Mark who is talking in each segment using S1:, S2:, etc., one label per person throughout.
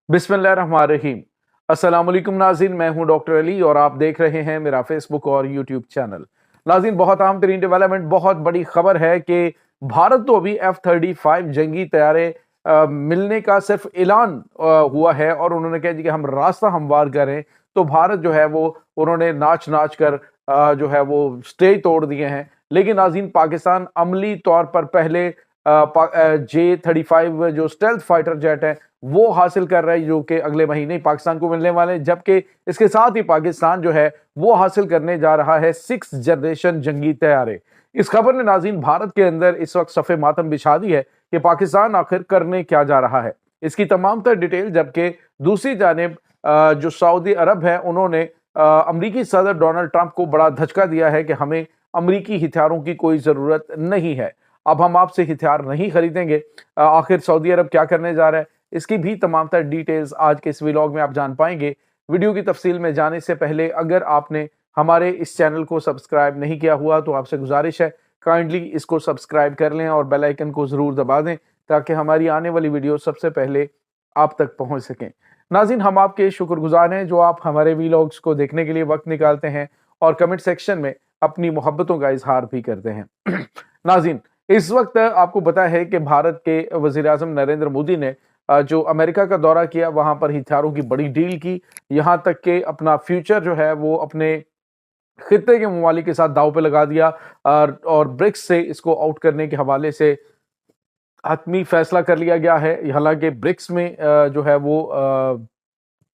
S1: बिस्मिल्लाहिर्रहमानिर्रहीम। अस्सलाम वालेकुम नाज़रीन, मैं हूं डॉक्टर अली और आप देख रहे हैं मेरा फेसबुक और यूट्यूब चैनल। नाज़रीन, बहुत अहम तरीन डेवलपमेंट, बहुत बड़ी खबर है कि भारत तो अभी F-35 जंगी तैयारे मिलने का सिर्फ ऐलान हुआ है और उन्होंने कहा जी कि हम रास्ता हमवार करें। तो भारत जो है वो उन्होंने नाच नाच कर जो है वो स्टेज तोड़ दिए हैं। लेकिन नाज़रीन, पाकिस्तान अमली तौर पर पहले J-35 जो स्टेल्थ फाइटर जेट है वो हासिल कर रहा है, जो कि अगले महीने ही पाकिस्तान को मिलने वाले हैं। जबकि इसके साथ ही पाकिस्तान जो है वो हासिल करने जा रहा है 6th जनरेशन जंगी तैयारे। इस खबर ने नाज़रीन भारत के अंदर इस वक्त सफ़े मातम बिछा दी है कि पाकिस्तान आखिर करने क्या जा रहा है। इसकी तमाम तर डिटेल, जबकि दूसरी जानिब जो सऊदी अरब है उन्होंने अमरीकी सदर डोनाल्ड ट्रंप को बड़ा धचका दिया है कि हमें अमरीकी हथियारों की कोई ज़रूरत नहीं है, अब हम आपसे हथियार नहीं खरीदेंगे। आखिर सऊदी अरब क्या करने जा रहा है, इसकी भी तमाम तर डिटेल्स आज के इस व्लॉग में आप जान पाएंगे। वीडियो की तफसील में जाने से पहले अगर आपने हमारे इस चैनल को सब्सक्राइब नहीं किया हुआ तो आपसे गुजारिश है काइंडली इसको सब्सक्राइब कर लें और बेल आइकन को ज़रूर दबा दें ताकि हमारी आने वाली वीडियो सबसे पहले आप तक पहुंच सकें। नाज़रीन, हम आपके शुक्रगुजार हैं जो आप हमारे व्लॉग्स को देखने के लिए वक्त निकालते हैं और कमेंट सेक्शन में अपनी मोहब्बतों का इजहार भी करते हैं। नाज़रीन, इस वक्त आपको पता है कि भारत के वज़ीर-ए-आज़म नरेंद्र मोदी ने जो अमेरिका का दौरा किया, वहां पर हथियारों की बड़ी डील की, यहां तक कि अपना फ्यूचर जो है वो अपने खित्ते के ममालिक के साथ दांव पे लगा दिया और ब्रिक्स से इसको आउट करने के हवाले से हतमी फैसला कर लिया गया है। हालांकि ब्रिक्स में जो है वो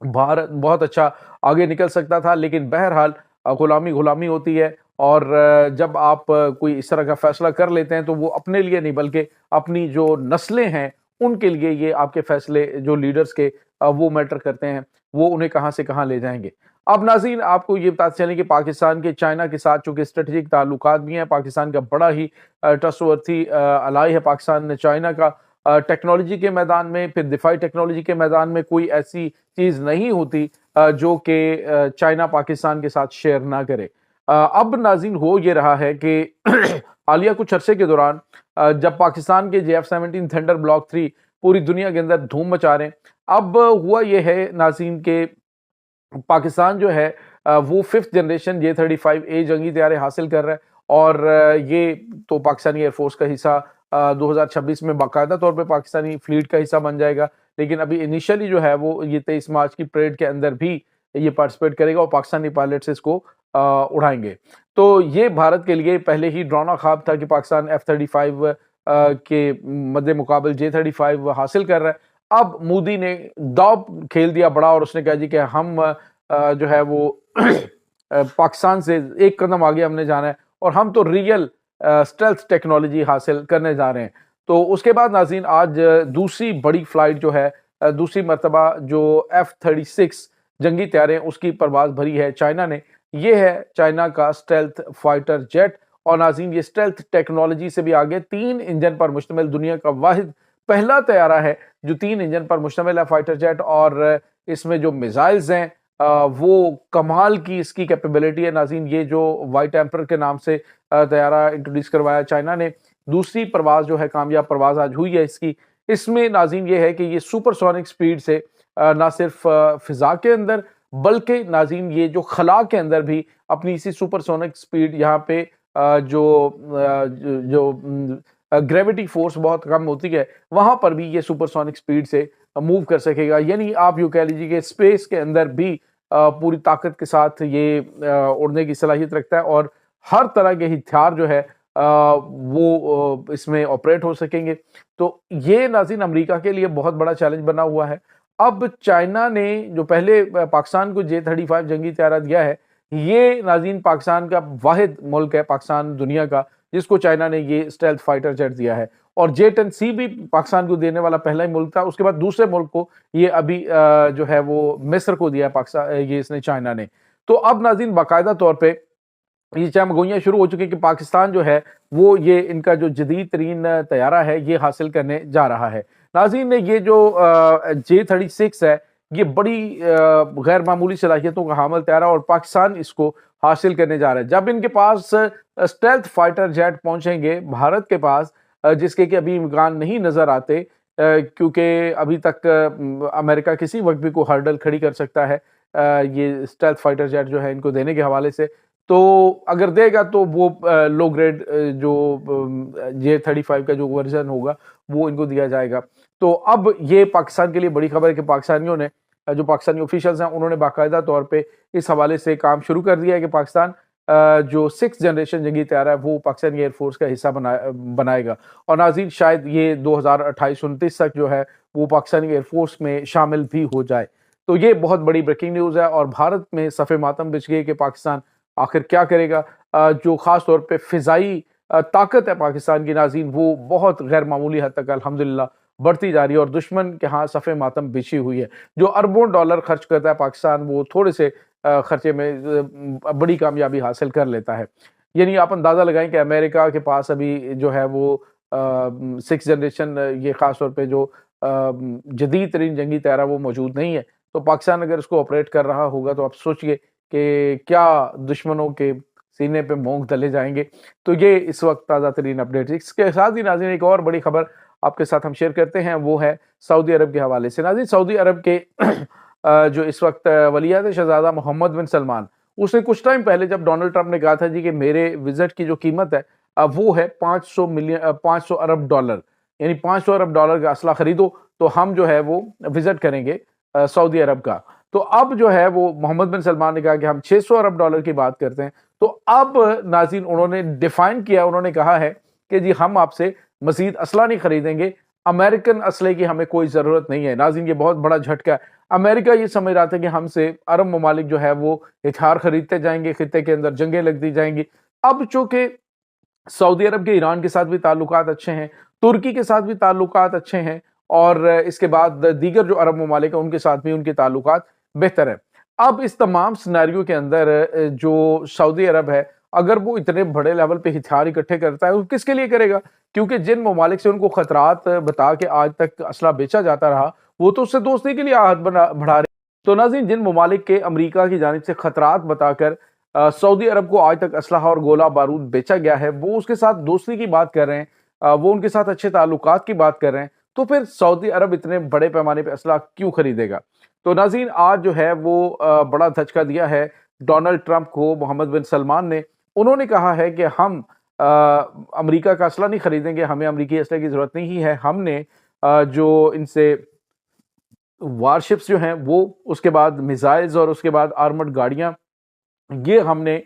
S1: भारत बहुत अच्छा आगे निकल सकता था, लेकिन बहरहाल गुलामी गुलामी होती है और जब आप कोई इस तरह का फैसला कर लेते हैं तो वो अपने लिए नहीं बल्कि अपनी जो नस्लें हैं उनके लिए ये आपके फैसले जो लीडर्स के वो मैटर करते हैं, वो उन्हें कहां से कहां ले जाएंगे। अब नाज़रीन, आपको ये बताते चलें कि पाकिस्तान के चाइना के साथ चूंकि स्ट्रेटेजिक ताल्लुकात भी हैं, पाकिस्तान का बड़ा ही ट्रस्टवर्थी अलाई है पाकिस्तान चाइना का। टेक्नोलॉजी के मैदान में, फिर दिफाई टेक्नोलॉजी के मैदान में कोई ऐसी चीज नहीं होती जो कि चाइना पाकिस्तान के साथ शेयर ना करे। अब नाज़रीन हो ये रहा है कि हालिया कुछ अरसे के दौरान जब पाकिस्तान के JF-17 थंडर ब्लॉक 3 पूरी दुनिया के अंदर धूम मचा रहे हैं, अब हुआ ये है नाज़रीन के पाकिस्तान जो है वो 5th जनरेशन J-35A जंगी तैयारे हासिल कर रहा है और ये तो पाकिस्तानी एयरफोर्स का हिस्सा 2026 में बाकायदा तौर पे पाकिस्तानी फ्लीट का हिस्सा बन जाएगा। लेकिन अभी इनिशियली जो है वो ये 23 मार्च की परेड के अंदर भी ये पार्टिसिपेट करेगा और पाकिस्तानी पायलट्स इसको उड़ाएंगे। तो ये भारत के लिए पहले ही डरावना ख्वाब था कि पाकिस्तान F-35 के मद्दे मुकाबल J-35 हासिल कर रहा है। अब मोदी ने दाव खेल दिया बड़ा और उसने कहा जी कि हम जो है वो पाकिस्तान से एक कदम आगे हमने जाना है और हम तो रियल स्टेल्थ टेक्नोलॉजी हासिल करने जा रहे हैं। तो उसके बाद नाज़रीन आज दूसरी बड़ी फ्लाइट जो है दूसरी मरतबा जो F-36 जंगी तैयारे उसकी परवाज भरी है चाइना ने। ये है चाइना का स्टेल्थ फाइटर जेट और नाज़रीन ये स्टेल्थ टेक्नोलॉजी से भी आगे 3 इंजन पर मुश्तमिल दुनिया का वाहिद पहला तैयारा है जो 3 इंजन पर मुश्तमिल है फाइटर जेट। और इसमें जो मिसाइल्स हैं वो कमाल की इसकी कैपेबिलिटी है नाज़रीन। ये जो वाइट एम्पर के नाम से तैयारा इंट्रोड्यूस करवाया चाइना ने, दूसरी परवाज जो है कामयाब परवाज आज हुई है इसकी। इसमें नाज़रीन ये है कि ये सुपरसोनिक स्पीड से ना सिर्फ फिजा के अंदर बल्कि नाज़रीन ये जो खला के अंदर भी अपनी इसी सुपरसोनिक स्पीड यहाँ पे जो ग्रेविटी फोर्स बहुत कम होती है वहां पर भी ये सुपरसोनिक स्पीड से मूव कर सकेगा। यानी आप यूं कह लीजिए कि स्पेस के अंदर भी पूरी ताकत के साथ ये उड़ने की सलाहियत रखता है और हर तरह के हथियार जो है वो इसमें ऑपरेट हो सकेंगे। तो ये नाज़रीन अमेरिका के लिए बहुत बड़ा चैलेंज बना हुआ है। अब चाइना ने जो पहले पाकिस्तान को J-35 जंगी तैयारा दिया है, ये नाज़रीन पाकिस्तान का वाहिद मुल्क है पाकिस्तान दुनिया का जिसको चाइना ने ये स्टेल्थ फाइटर जेट दिया है। और J-10C भी पाकिस्तान को देने वाला पहला ही मुल्क था। उसके बाद दूसरे मुल्क को ये अभी जो है वो मिस्र को दिया है पाकिस्तान, ये इसने चाइना ने। तो अब नाज़रीन बाकायदा तौर पे ये चमगोइयाँ शुरू हो चुकी कि पाकिस्तान जो है वो ये इनका जो जदीद तरीन तैयारा है ये हासिल करने जा रहा है। नाज़रीन ने ये जो J-36 है ये बड़ी गैर मामूली सलाहियतों का हामिल तैयारा और पाकिस्तान इसको हासिल करने जा रहा है। जब इनके पास स्टेल्थ फाइटर जेट पहुंचेंगे भारत के पास जिसके कि अभी इम्कान नहीं नजर आते کیونکہ ابھی تک امریکہ کسی وقت بھی کوئی ہرڈل کھڑی کر سکتا ہے یہ اسٹیلتھ فائٹر جیٹ جو ہے ان کو دینے کے حوالے سے. تو اگر دے گا تو وہ لو گریڈ جو J-35 کا جو ورژن ہوگا وہ ان کو دیا جائے گا. تو اب یہ پاکستان کے لیے بڑی خبر ہے کہ پاکستانیوں نے جو پاکستانی آفیشلز ہیں انہوں نے باقاعدہ طور پہ اس حوالے سے کام شروع کر دیا ہے کہ پاکستان جو 6 جنریشن جنگی طیارہ ہے وہ پاکستانی ایئر فورس کا حصہ بنائے گا. اور ناظرین شاید یہ 2028-29 تک جو ہے وہ پاکستانی ایئر فورس میں شامل بھی ہو جائے. تو یہ بہت بڑی بریکنگ نیوز ہے اور بھارت میں صف ماتم بچ گئی کہ پاکستان آخر کیا کرے گا. جو خاص طور پہ فضائی طاقت ہے پاکستان کی ناظرین وہ بہت غیر معمولی حد تک الحمدللہ بڑھتی جا رہی ہے اور دشمن کے ہاں صف ماتم بچھی ہوئی ہے. جو اربوں ڈالر خرچ کرتا ہے پاکستان وہ تھوڑے سے خرچے میں بڑی کامیابی حاصل کر لیتا ہے. یعنی آپ اندازہ لگائیں کہ امریکہ کے پاس ابھی جو ہے وہ 6 جنریشن یہ خاص طور پہ جو جدید ترین جنگی طیارہ وہ موجود نہیں ہے. تو پاکستان اگر اس کو آپریٹ کر رہا ہوگا تو آپ سوچئے کہ کیا دشمنوں کے سینے پہ مونگ ڈلے جائیں گے. تو یہ اس وقت تازہ ترین اپڈیٹ. اس کے ساتھ ہی ناظرین ایک اور بڑی خبر آپ کے ساتھ ہم شیئر کرتے ہیں وہ ہے سعودی عرب کے حوالے سے. ناظرین سعودی عرب کے جو اس وقت ولی عہد شہزادہ محمد بن سلمان اس نے کچھ ٹائم پہلے جب ڈونلڈ ٹرمپ نے کہا تھا جی کہ میرے وزٹ کی جو قیمت ہے وہ ہے 500 ارب ڈالر یعنی 500 ارب ڈالر کا اسلحہ خریدو تو ہم جو ہے وہ وزٹ کریں گے سعودی عرب کا. تو اب جو ہے وہ محمد بن سلمان نے کہا کہ ہم 600 ارب ڈالر کی بات کرتے ہیں. تو اب ناظرین انہوں نے ڈیفائن کیا, انہوں نے کہا ہے کہ جی ہم آپ سے مزید اسلحہ نہیں خریدیں گے, امریکن اسلحے کی ہمیں کوئی ضرورت نہیں ہے. ناظرین یہ بہت بڑا جھٹکا ہے. امریکہ یہ سمجھ رہا تھا کہ ہم سے عرب ممالک جو ہے وہ ہتھیار خریدتے جائیں گے, خطے کے اندر جنگیں لگتی جائیں گی. اب چونکہ سعودی عرب کے ایران کے ساتھ بھی تعلقات اچھے ہیں, ترکی کے ساتھ بھی تعلقات اچھے ہیں اور اس کے بعد دیگر جو عرب ممالک ہیں ان کے ساتھ بھی ان کے تعلقات بہتر ہیں. اب اس تمام سیناریو کے اندر جو سعودی عرب ہے اگر وہ اتنے بڑے لیول پہ ہتھیار اکٹھے کرتا ہے وہ کس کے لیے کرے گا؟ کیونکہ جن ممالک سے ان کو خطرات بتا کے آج تک اسلحہ بیچا جاتا رہا وہ تو اس سے دوستی کے لیے آہت بڑھا رہے. تو ناظرین جن ممالک کے امریکہ کی جانب سے خطرات بتا کر سعودی عرب کو آج تک اسلحہ اور گولہ بارود بیچا گیا ہے وہ اس کے ساتھ دوستی کی بات کر رہے ہیں, وہ ان کے ساتھ اچھے تعلقات کی بات کر رہے ہیں, تو پھر سعودی عرب اتنے بڑے پیمانے پہ اسلحہ کیوں خریدے گا؟ تو ناظرین آج جو ہے وہ بڑا دھچکا دیا ہے ڈونلڈ ٹرمپ کو محمد بن سلمان نے. انہوں نے کہا ہے کہ ہم امریکہ کا اسلحہ نہیں خریدیں گے, ہمیں امریکی اسلحے کی ضرورت نہیں ہے. ہم نے جو ان سے وارشپس جو ہیں وہ, اس کے بعد میزائلز اور اس کے بعد آرمڈ گاڑیاں, یہ ہم نے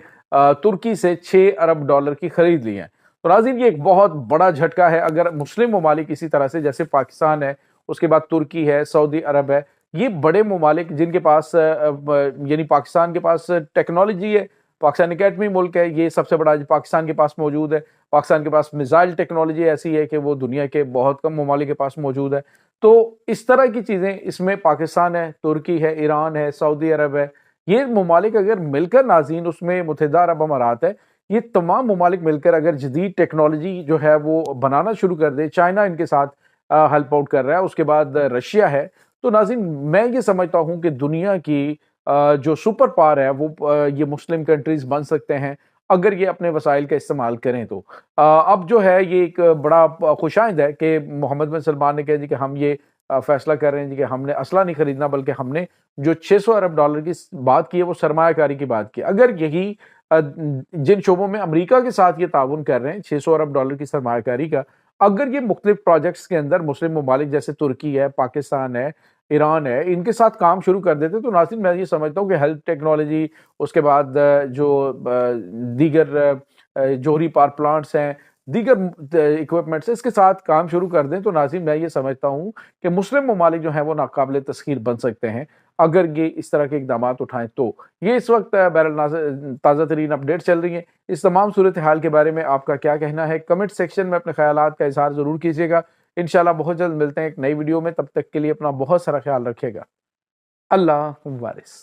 S1: ترکی سے 6 ارب ڈالر کی خرید لی ہیں. تو ناظرین یہ ایک بہت بڑا جھٹکا ہے. اگر مسلم ممالک اسی طرح سے جیسے پاکستان ہے, اس کے بعد ترکی ہے, سعودی عرب ہے, یہ بڑے ممالک جن کے پاس یعنی پاکستان کے پاس ٹیکنالوجی ہے, پاکستان اکیڈمی ملک ہے, یہ سب سے بڑا پاکستان کے پاس موجود ہے. پاکستان کے پاس میزائل ٹیکنالوجی ایسی ہے کہ وہ دنیا کے بہت کم ممالک کے پاس موجود ہے. تو اس طرح کی چیزیں اس میں پاکستان ہے, ترکی ہے, ایران ہے, سعودی عرب ہے, یہ ممالک اگر مل کر ناظرین اس میں متحدہ عرب امارات ہے, یہ تمام ممالک مل کر اگر جدید ٹیکنالوجی جو ہے وہ بنانا شروع کر دے, چائنا ان کے ساتھ ہیلپ آؤٹ کر رہا ہے, اس کے بعد رشیا ہے, تو ناظرین میں یہ سمجھتا ہوں کہ دنیا کی جو سپر پاور ہے وہ یہ مسلم کنٹریز بن سکتے ہیں اگر یہ اپنے وسائل کا استعمال کریں. تو اب جو ہے یہ ایک بڑا خوش آئند ہے کہ محمد بن سلمان نے کہا جی کہ ہم یہ فیصلہ کر رہے ہیں جی کہ ہم نے اسلحہ نہیں خریدنا بلکہ ہم نے جو 600 ارب ڈالر کی بات کی ہے وہ سرمایہ کاری کی بات کی. اگر یہی جن شعبوں میں امریکہ کے ساتھ یہ تعاون کر رہے ہیں 600 ارب ڈالر کی سرمایہ کاری کا, اگر یہ مختلف پروجیکٹس کے اندر مسلم ممالک جیسے ترکی ہے, پاکستان ہے, ایران ہے, ان کے ساتھ کام شروع کر دیتے تو ناظرین میں یہ سمجھتا ہوں کہ ہیلتھ ٹیکنالوجی, اس کے بعد جو دیگر جوہری پاور پلانٹس ہیں, دیگر اکوپمنٹس اس کے ساتھ کام شروع کر دیں تو ناظرین میں یہ سمجھتا ہوں کہ مسلم ممالک جو ہیں وہ ناقابل تسخیر بن سکتے ہیں اگر یہ اس طرح کے اقدامات اٹھائیں. تو یہ اس وقت تازہ ترین اپڈیٹ چل رہی ہیں. اس تمام صورتحال کے بارے میں آپ کا کیا کہنا ہے؟ کمنٹ سیکشن میں اپنے خیالات کا اظہار ضرور کیجیے گا. انشاءاللہ بہت جلد ملتے ہیں ایک نئی ویڈیو میں, تب تک کے لیے اپنا بہت سارا خیال رکھیے گا. اللہ وارث.